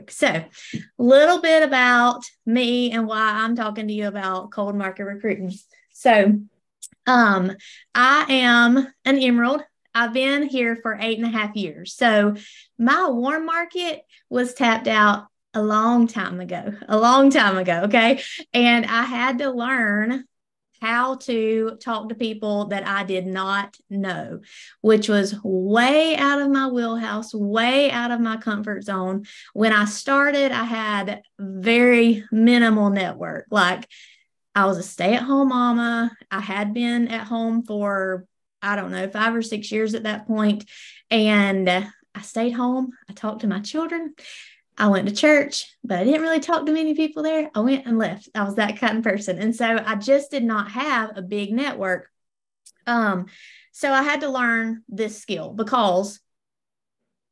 So, a little bit about me and why I'm talking to you about cold market recruiting. So, I am an Emerald. I've been here for 8.5 years. So, my warm market was tapped out a long time ago, a long time ago. Okay. And I had to learn how to talk to people that I did not know, which was way out of my wheelhouse, way out of my comfort zone. When I started, I had very minimal network. Like I was a stay-at-home mama. I had been at home for, I don't know, 5 or 6 years at that point. And I stayed home. I talked to my children. I went to church, but I didn't really talk to many people there. I went and left. I was that kind of person. And so I just did not have a big network. Um, so I had to learn this skill because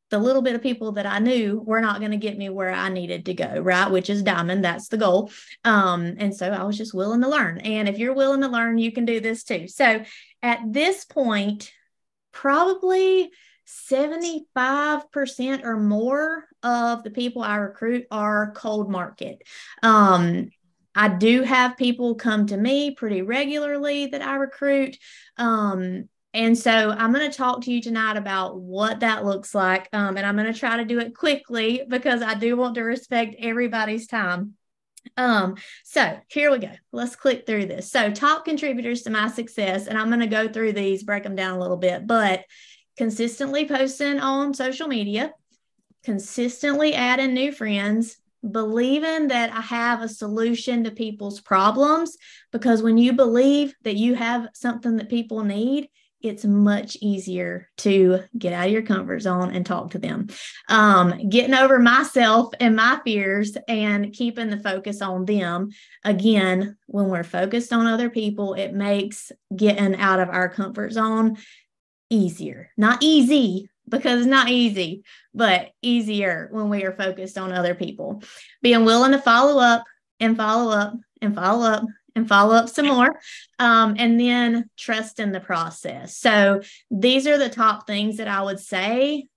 the little bit of people that I knew were not going to get me where I needed to go, right? Which is diamond. That's the goal. And so I was just willing to learn. And if you're willing to learn, you can do this too. So at this point, probably 75% or more of the people I recruit are cold market. I do have people come to me pretty regularly that I recruit. And so I'm going to talk to you tonight about what that looks like. And I'm going to try to do it quickly because I do want to respect everybody's time. So here we go. Let's click through this. So top contributors to my success, and I'm going to go through these, break them down a little bit, but consistently posting on social media, consistently adding new friends, believing that I have a solution to people's problems, because when you believe that you have something that people need, it's much easier to get out of your comfort zone and talk to them. Getting over myself and my fears and keeping the focus on them. Again, when we're focused on other people, it makes getting out of our comfort zone easier. Not easy, because it's not easy, but easier when we are focused on other people. Being willing to follow up and follow up and follow up and follow up some more, and then trust in the process. So these are the top things that I would say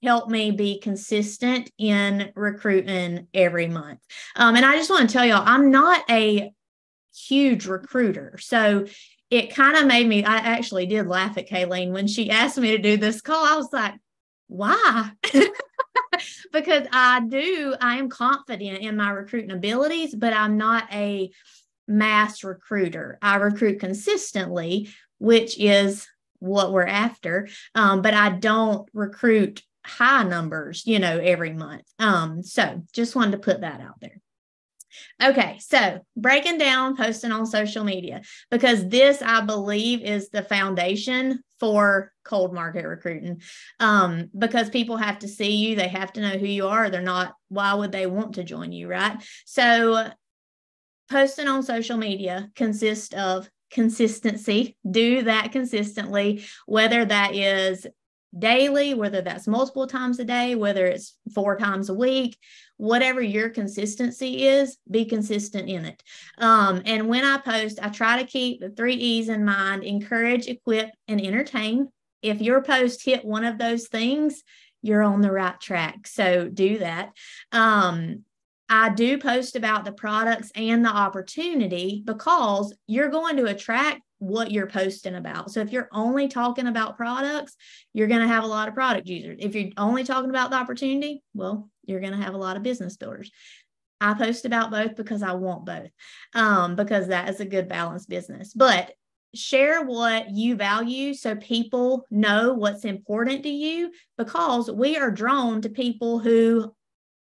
help me be consistent in recruiting every month. And I just want to tell y'all, I'm not a huge recruiter. So it kind of made me, I actually did laugh at Kayleen when she asked me to do this call. I was like, why? Because I am confident in my recruiting abilities, but I'm not a mass recruiter. I recruit consistently, which is what we're after. But I don't recruit high numbers, every month. So just wanted to put that out there. Okay, so breaking down posting on social media, because this, I believe, is the foundation for cold market recruiting. Because people have to see you, they have to know who you are. They're not, why would they want to join you, right? So posting on social media consists of consistency. Do that consistently, whether that is daily, whether that's multiple times a day, whether it's 4 times a week, whatever your consistency is, be consistent in it. And when I post, I try to keep the 3 E's in mind: encourage, equip, and entertain. If your post hit one of those things, you're on the right track. So do that. I do post about the products and the opportunity because you're going to attract what you're posting about. So if you're only talking about products, you're going to have a lot of product users. If you're only talking about the opportunity, well, you're going to have a lot of business builders. I post about both because I want both, because that is a good balanced business. But share what you value so people know what's important to you, because we are drawn to people who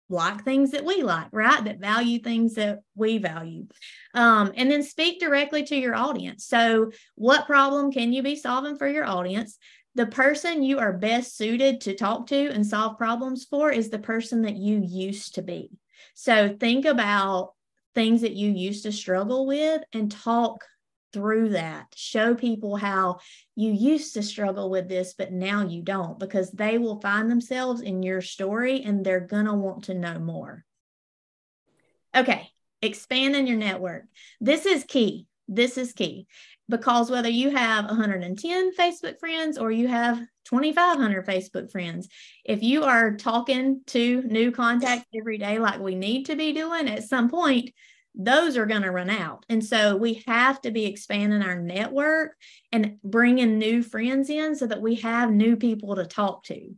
like things that we like, right? That value things that we value. And then speak directly to your audience. So what problem can you be solving for your audience? The person you are best suited to talk to and solve problems for is the person that you used to be. So think about things that you used to struggle with and talk through that. Show people how you used to struggle with this, but now you don't, because they will find themselves in your story and they're going to want to know more. Okay, expanding your network. This is key. This is key, because whether you have 110 Facebook friends or you have 2,500 Facebook friends, if you are talking to new contacts every day like we need to be doing, at some point, those are going to run out. And so we have to be expanding our network and bringing new friends in so that we have new people to talk to.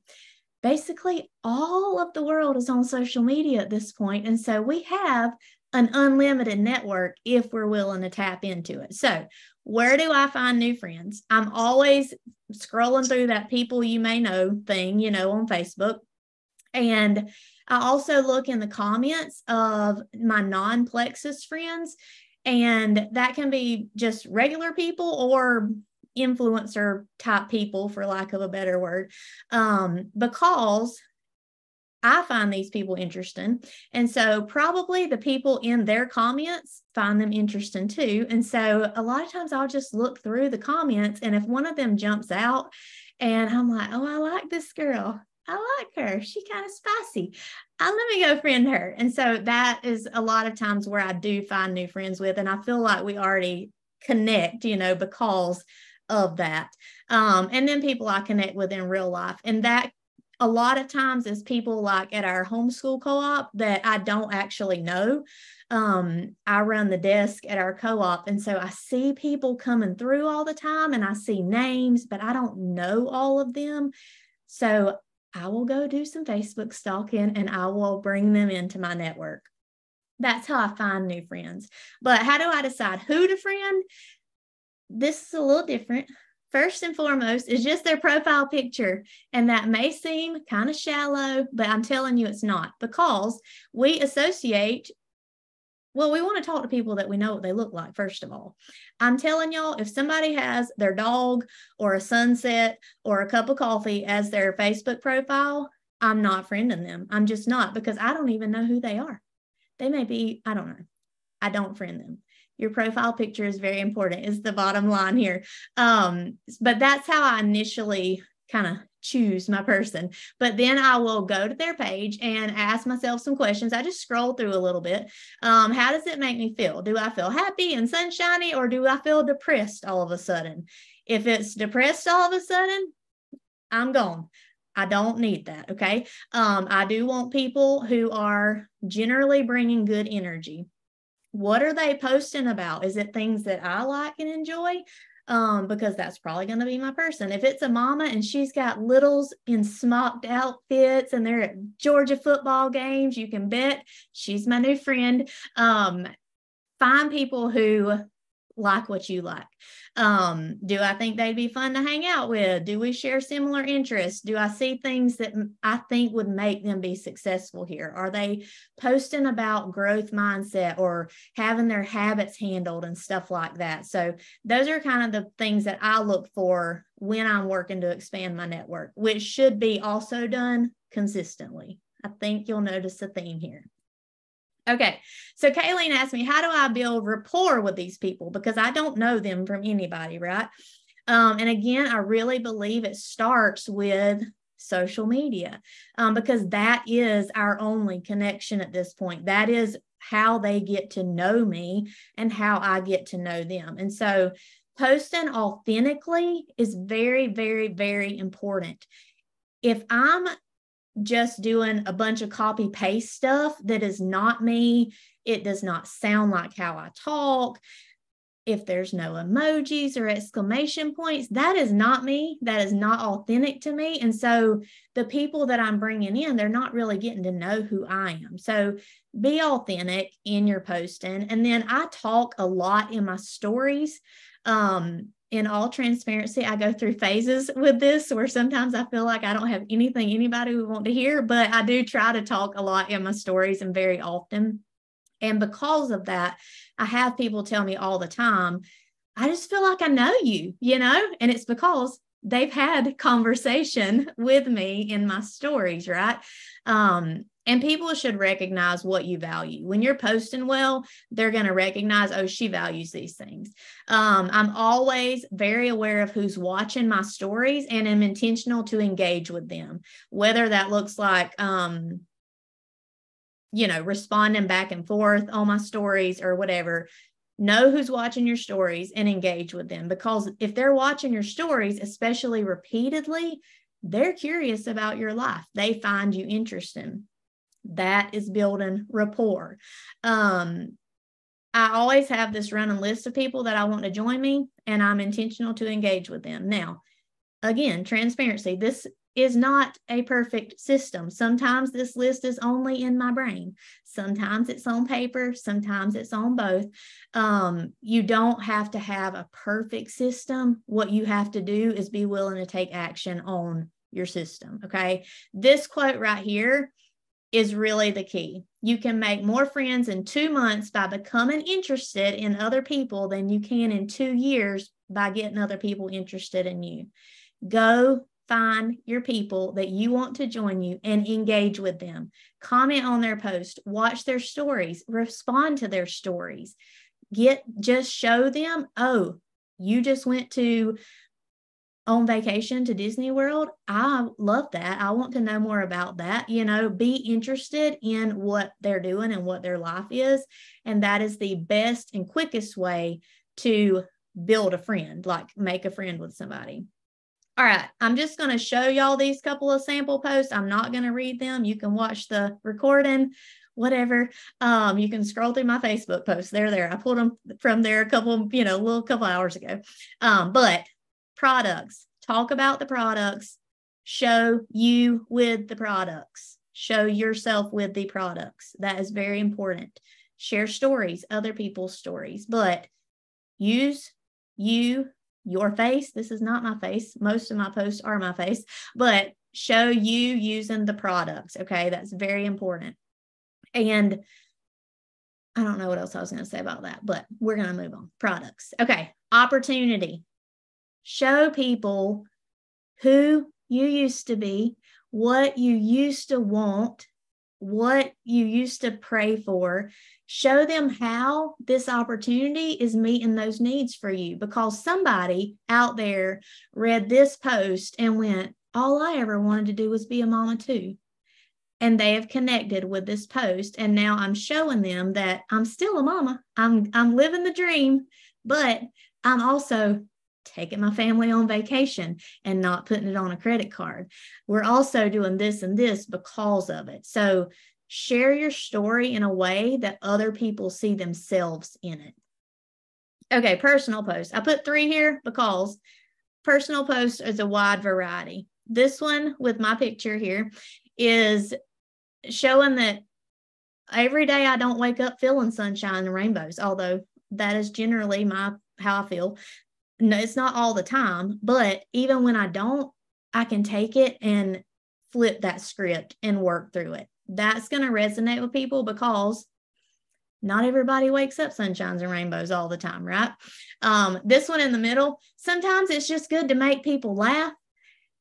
Basically, all of the world is on social media at this point. And so we have an unlimited network if we're willing to tap into it. So where do I find new friends? I'm always scrolling through that people you may know thing, on Facebook. And I also look in the comments of my non-Plexus friends, and that can be just regular people or influencer type people, for lack of a better word, because I find these people interesting. And so probably the people in their comments find them interesting too. And so a lot of times I'll just look through the comments, and if one of them jumps out and I'm like, oh, I like this girl, I like her, she kind of spicy, let me go friend her. And so that is a lot of times where I do find new friends with, and I feel like we already connect, because of that. And then people I connect with in real life. And that a lot of times is people like at our homeschool co-op that I don't actually know. I run the desk at our co-op. And so I see people coming through all the time, and I see names, but I don't know all of them. So I will go do some Facebook stalking and I will bring them into my network. That's how I find new friends. But how do I decide who to friend? This is a little different. First and foremost is just their profile picture. And that may seem kind of shallow, but I'm telling you it's not, because we associate, well, we want to talk to people that we know what they look like, first of all. I'm telling y'all, if somebody has their dog or a sunset or a cup of coffee as their Facebook profile, I'm not friending them. I'm just not, because I don't even know who they are. They may be, I don't know. I don't friend them. Your profile picture is very important, is the bottom line here. But that's how I initially kind of choose my person. But then I will go to their page and ask myself some questions. I just scroll through a little bit. How does it make me feel? Do I feel happy and sunshiny, or do I feel depressed all of a sudden? If it's depressed all of a sudden, I'm gone. I don't need that. Okay. I do want people who are generally bringing good energy. What are they posting about? Is it things that I like and enjoy? Because that's probably going to be my person. If it's a mama and she's got littles in smocked outfits and they're at Georgia football games, you can bet she's my new friend. Find people who like what you like. Do I think they'd be fun to hang out with? Do we share similar interests? Do I see things that I think would make them be successful here? Are they posting about growth mindset or having their habits handled and stuff like that? So those are kind of the things that I look for when I'm working to expand my network, which should be also done consistently. I think you'll notice a theme here. Okay, so Kayleen asked me, how do I build rapport with these people? Because I don't know them from anybody, right? And again, I really believe it starts with social media, because that is our only connection at this point. That is how they get to know me and how I get to know them. And so posting authentically is very, very, very important. If I'm just doing a bunch of copy paste stuff that is not me, it does not sound like how I talk, if there's no emojis or exclamation points, that is not me. That is not authentic to me. And so the people that I'm bringing in, they're not really getting to know who I am. So be authentic in your posting. And then I talk a lot in my stories. In all transparency, I go through phases with this where sometimes I feel like I don't have anything anybody would want to hear, but I do try to talk a lot in my stories and very often. And because of that, I have people tell me all the time, I just feel like I know you, and it's because they've had conversation with me in my stories, right? And people should recognize what you value. When you're posting well, they're going to recognize, oh, she values these things. I'm always very aware of who's watching my stories and am intentional to engage with them, whether that looks like, responding back and forth on my stories or whatever. Know who's watching your stories and engage with them, because if they're watching your stories, especially repeatedly, they're curious about your life. They find you interesting. That is building rapport. I always have this running list of people that I want to join me, and I'm intentional to engage with them. Now, again, transparency. This is not a perfect system. Sometimes this list is only in my brain. Sometimes it's on paper. Sometimes it's on both. You don't have to have a perfect system. What you have to do is be willing to take action on your system. Okay. This quote right here is really the key. You can make more friends in 2 months by becoming interested in other people than you can in 2 years by getting other people interested in you. Go find your people that you want to join you and engage with them. Comment on their post, watch their stories, respond to their stories. Just show them, oh, you just went on vacation to Disney World. I love that. I want to know more about that. Be interested in what they're doing and what their life is. And that is the best and quickest way to build a friend, like make a friend with somebody. All right, I'm just going to show y'all these couple of sample posts. I'm not going to read them. You can watch the recording, whatever. You can scroll through my Facebook posts. They're there. I pulled them from there a couple hours ago. But products, talk about the products, show you with the products, show yourself with the products. That is very important. Share stories, other people's stories, but use your face. This is not my face. Most of my posts are my face, but show you using the products. Okay. That's very important. And I don't know what else I was going to say about that, but we're going to move on. Products. Okay. Opportunity. Show people who you used to be, what you used to want, what you used to pray for. Show them how this opportunity is meeting those needs for you, because somebody out there read this post and went, all I ever wanted to do was be a mama too. And they have connected with this post. And now I'm showing them that I'm still a mama. I'm living the dream, but I'm also taking my family on vacation and not putting it on a credit card. We're also doing this and this because of it. So share your story in a way that other people see themselves in it. Okay, personal posts. I put 3 here because personal posts is a wide variety. This one with my picture here is showing that every day I don't wake up feeling sunshine and rainbows, although that is generally how I feel. No, it's not all the time, but even when I don't, I can take it and flip that script and work through it. That's going to resonate with people because not everybody wakes up sunshines and rainbows all the time, right? This one in the middle, sometimes it's just good to make people laugh.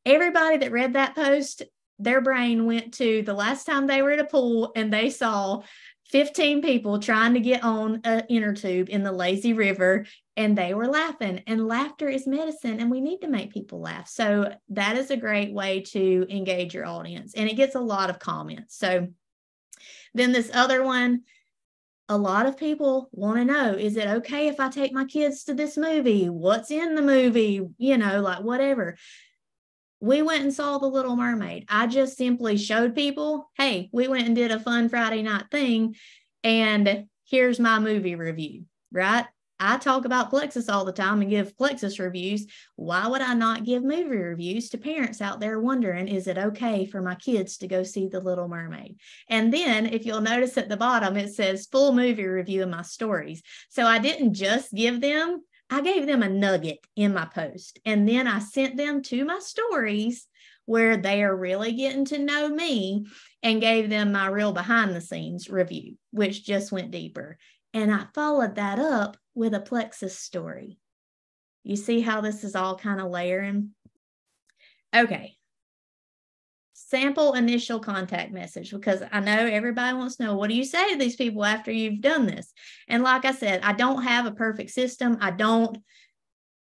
Everybody that read that post, their brain went to the last time they were at a pool and they saw 15 people trying to get on an inner tube in the lazy river, and they were laughing. And laughter is medicine, and we need to make people laugh. So that is a great way to engage your audience, and it gets a lot of comments. So then this other one, a lot of people want to know, is it okay if I take my kids to this movie? What's in the movie? Like whatever. We went and saw The Little Mermaid. I just simply showed people, hey, we went and did a fun Friday night thing, and here's my movie review, right? I talk about Plexus all the time and give Plexus reviews. Why would I not give movie reviews to parents out there wondering, is it okay for my kids to go see The Little Mermaid? And then if you'll notice at the bottom, it says full movie review of my stories. So I didn't just give them, I gave them a nugget in my post, and then I sent them to my stories where they are really getting to know me, and gave them my real behind the scenes review, which just went deeper. And I followed that up with a Plexus story. You see how this is all kind of layering? Okay. Sample initial contact message, because I know everybody wants to know, what do you say to these people after you've done this? And like I said, I don't have a perfect system. I don't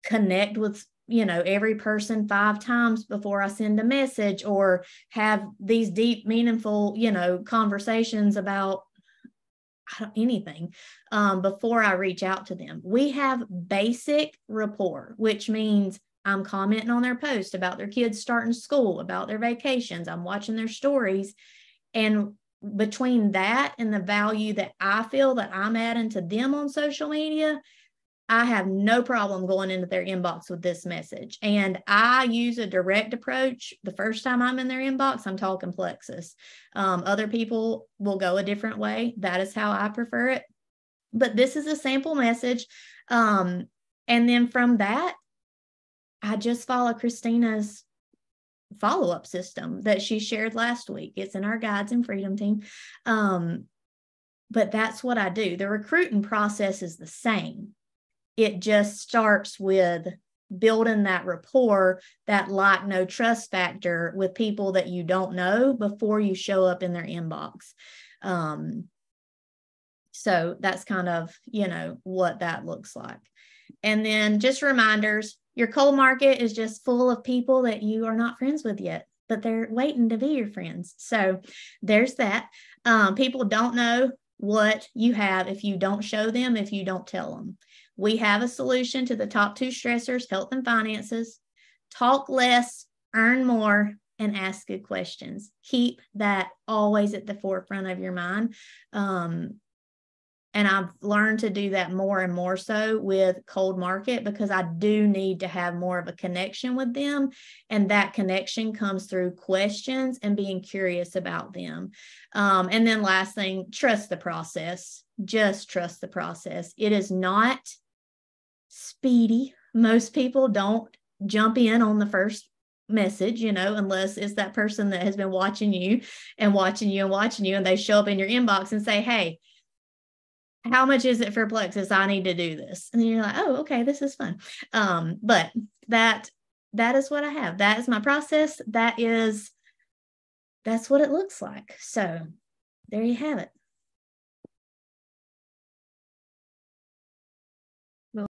connect with every person 5 times before I send a message, or have these deep, meaningful, conversations about anything before I reach out to them. We have basic rapport, which means I'm commenting on their post about their kids starting school, about their vacations. I'm watching their stories. And between that and the value that I feel that I'm adding to them on social media, I have no problem going into their inbox with this message. And I use a direct approach. The first time I'm in their inbox, I'm talking Plexus. Other people will go a different way. That is how I prefer it. But this is a sample message. And then from that, I just follow Christina's follow-up system that she shared last week. It's in our Guides and Freedom team. But that's what I do. The recruiting process is the same. It just starts with building that rapport, that like, no trust factor with people that you don't know before you show up in their inbox. So that's kind of, what that looks like. And then just reminders, your cold market is just full of people that you are not friends with yet, but they're waiting to be your friends. So there's that. People don't know what you have if you don't show them, if you don't tell them. We have a solution to the top 2 stressors, health and finances. Talk less, earn more, and ask good questions. Keep that always at the forefront of your mind. And I've learned to do that more and more so with cold market, because I do need to have more of a connection with them. And that connection comes through questions and being curious about them. And then last thing, trust the process. Just trust the process. It is not speedy. Most people don't jump in on the first message, unless it's that person that has been watching you and watching you and watching you, and they show up in your inbox and say, hey, how much is it for Plexus? I need to do this. And then you're like, oh, okay, this is fun. But that is what I have. That is my process. That's what it looks like. So there you have it.